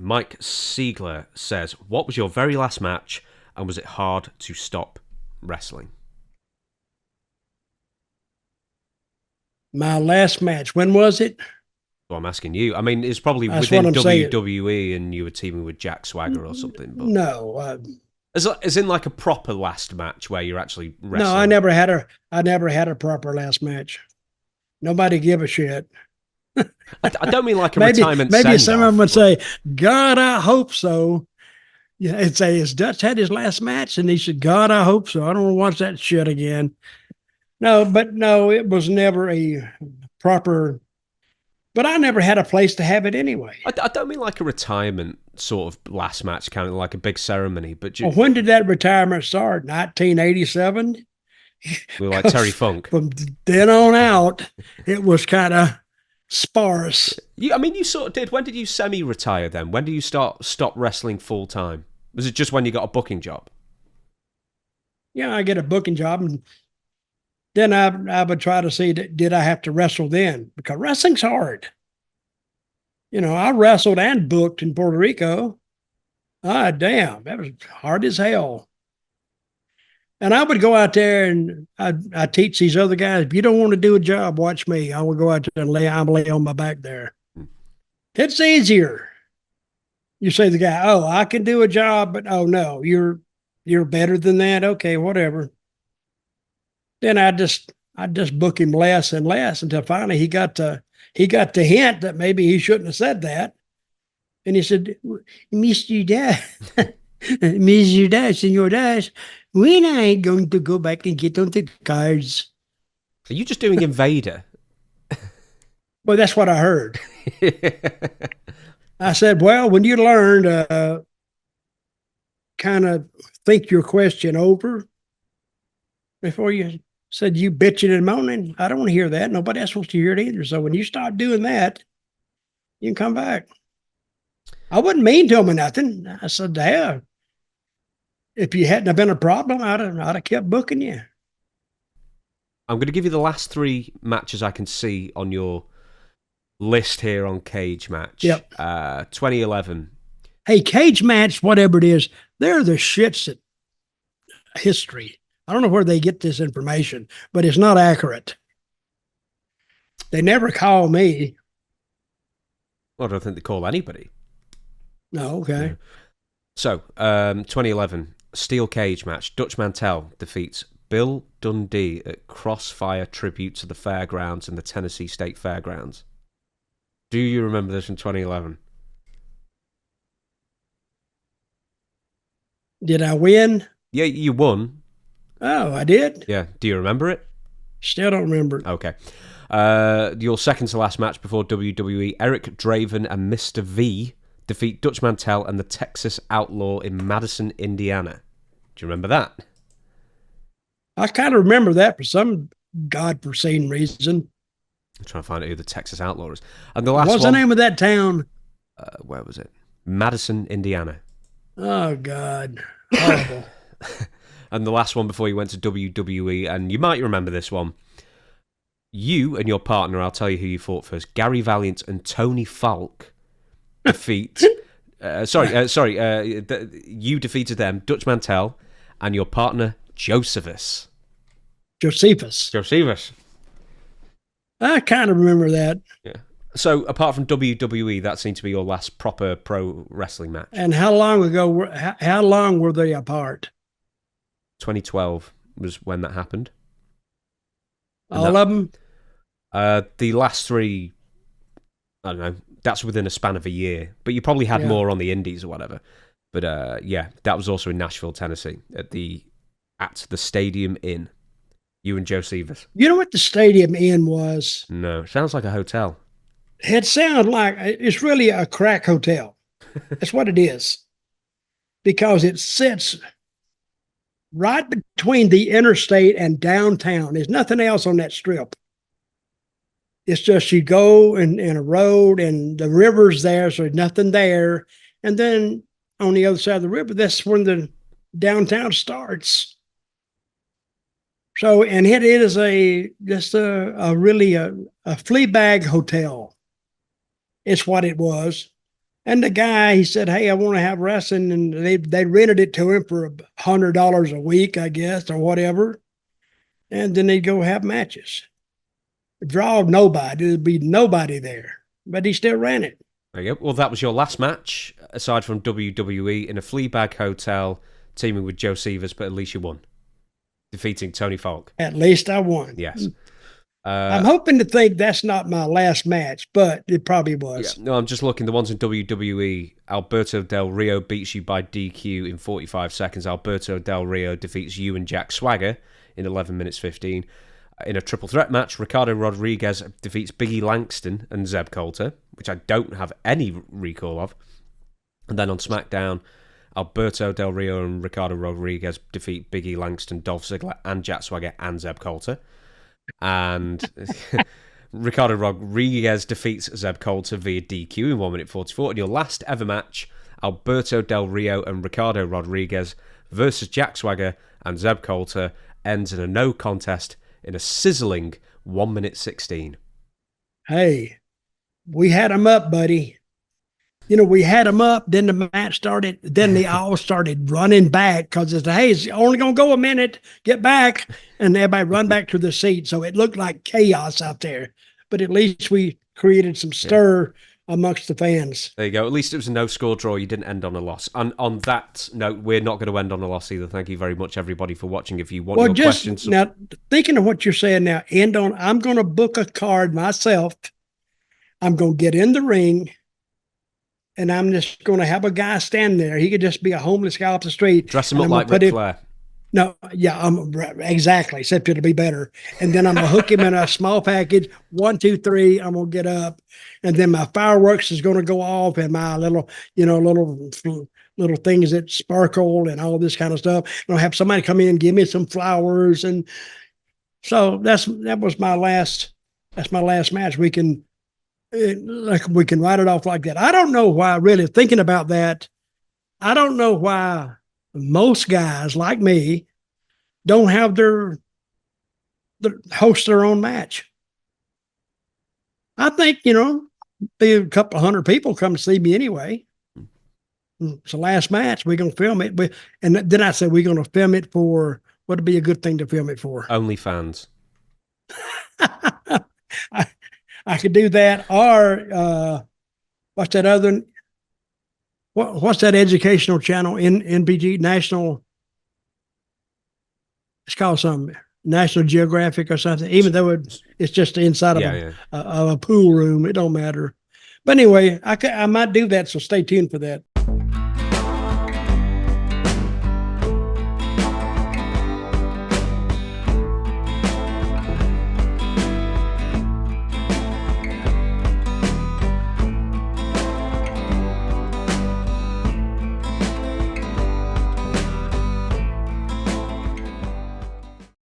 Mike Siegler says, what was your very last match, and was it hard to stop wrestling? My last match. When was it? Well, I'm asking you. I mean, it's probably That's within what I'm saying. WWE and you were teaming with Jack Swagger or something. But No. as in like a proper last match where you're actually wrestling. No, I never had a proper last match. Nobody give a shit. I don't mean like a maybe retirement maybe some of them would but... say, God, I hope so. Yeah, it'd say, has Dutch had his last match? And he said, God, I hope so. I don't want to watch that shit again. No, but no, it was never a proper, but I never had a place to have it anyway. I don't mean like a retirement sort of last match, kind of like a big ceremony, but Well, when did that retirement start? 1987? We were like Terry Funk. From then on out, it was kind of sparse. You sort of did. When did you semi-retire then? When did you stop wrestling full time? Was it just when you got a booking job? Yeah, I get a booking job, and then I would try to see, did I have to wrestle then? Because wrestling's hard. I wrestled and booked in Puerto Rico. Ah, damn, that was hard as hell. And I would go out there and I teach these other guys, if you don't want to do a job, watch me. I will go out there and lay on my back there. It's easier. You say to the guy, oh, I can do a job, but oh no, you're better than that. Okay, whatever. Then I just book him less and less until finally he got the hint that maybe he shouldn't have said that. And he said, Mr. Dash, Mr. Dash, Senor Dash, when I ain't going to go back and get on the cards. Are you just doing Invader? Well, that's what I heard. I said, well, when you learn to kind of think your question over before you said you bitching and moaning, I don't want to hear that. Nobody else wants to hear it either. So when you start doing that, you can come back. I wasn't mean to him or nothing. I said, yeah, if you hadn't have been a problem, I'd have kept booking you. I'm going to give you the last 3 matches I can see on your list here on Cage Match. Yep. 2011. Hey, Cage Match, whatever it is, they're the shits at history. I don't know where they get this information, but it's not accurate. They never call me. Well, I don't think they call anybody. No, okay. Yeah. So, 2011, Steel Cage Match. Dutch Mantell defeats Bill Dundee at Crossfire Tribute to the Fairgrounds in the Tennessee State Fairgrounds. Do you remember this in 2011? Did I win? Yeah, you won. Oh, I did? Yeah. Do you remember it? Still don't remember it. Okay. Your second to last match before WWE, Eric Draven and Mr. V defeat Dutch Mantell and the Texas Outlaw in Madison, Indiana. Do you remember that? I kind of remember that for some godforeseen reason. I'm trying to find out who the Texas Outlaw is. And the last What's the name of that town? Where was it? Madison, Indiana. Oh, God. Horrible. And the last one before you went to WWE, and you might remember this one. You and your partner, I'll tell you who you fought first, Gary Valiant and Tony Falk defeat... you defeated them, Dutch Mantell, and your partner, Josephus. Josephus. I kind of remember that. Yeah. So, apart from WWE, that seemed to be your last proper pro wrestling match. And how long were they apart? 2012 was when that happened. All of them? The last 3, I don't know, that's within a span of a year. But you probably had more on the indies or whatever. But yeah, that was also in Nashville, Tennessee, at the Stadium Inn. You and Joe Severs. You know what the Stadium Inn was? No, it sounds like a hotel. It sounds like it's really a crack hotel. That's what it is. Because it sits right between the interstate and downtown. There's nothing else on that strip. It's just you go in a road and the river's there, so there's nothing there. And then on the other side of the river, that's when the downtown starts. So, and it is just a really flea bag hotel. It's what it was. And the guy, he said, "Hey, I want to have wrestling," and they rented it to him for $100 a week, I guess, or whatever. And then they'd go have matches. Draw nobody, there'd be nobody there, but he still ran it. There you go. Well, that was your last match, aside from WWE, in a Fleabag hotel, teaming with Joe Severs, but at least you won, defeating Tony Falk. At least I won. Yes. I'm hoping to think that's not my last match, but it probably was. Yeah, no, I'm just looking. The ones in WWE, Alberto Del Rio beats you by DQ in 45 seconds. Alberto Del Rio defeats you and Jack Swagger in 11 minutes 15. In a triple threat match, Ricardo Rodriguez defeats Biggie Langston and Zeb Colter, which I don't have any recall of. And then on SmackDown, Alberto Del Rio and Ricardo Rodriguez defeat Biggie Langston, Dolph Ziggler, and Jack Swagger and Zeb Colter. And Ricardo Rodriguez defeats Zeb Colter via DQ in 1 minute 44. And your last ever match, Alberto Del Rio and Ricardo Rodriguez versus Jack Swagger and Zeb Colter, ends in a no contest in a sizzling 1 minute 16. Hey, we had them up, buddy. We had them up. Then the match started. Then they all started running back because it's, hey, it's only going to go a minute. Get back. And everybody run back to the seat. So it looked like chaos out there. But at least we created some stir amongst the fans. There you go. At least it was a no-score draw. You didn't end on a loss. And on that note, we're not going to end on a loss either. Thank you very much, everybody, for watching. If you want your questions... Now, thinking of what you're saying now, I'm going to book a card myself. I'm going to get in the ring, and I'm just going to have a guy stand there. He could just be a homeless guy off the street. Dress him up like Ric Flair. No, yeah, exactly, except it'll be better. And then I'm going to hook him in a small package. 1, 2, 3, I'm going to get up. And then my fireworks is going to go off and my little things that sparkle and all this kind of stuff. And I'll have somebody come in and give me some flowers. And so that's my last match. We can write it off like that. I don't know why, really thinking about that. I don't know why most guys like me don't have their host their own match. I think, be a couple of hundred people come to see me anyway. It's the last match. We're going to film it. And then I said, we're going to film it for, what would be a good thing to film it for? OnlyFans. I could do that. Or what's that other? What's that educational channel? NBG National. It's called something National Geographic or something. Even though it's just inside of a pool room, it don't matter. But anyway, I might do that. So stay tuned for that.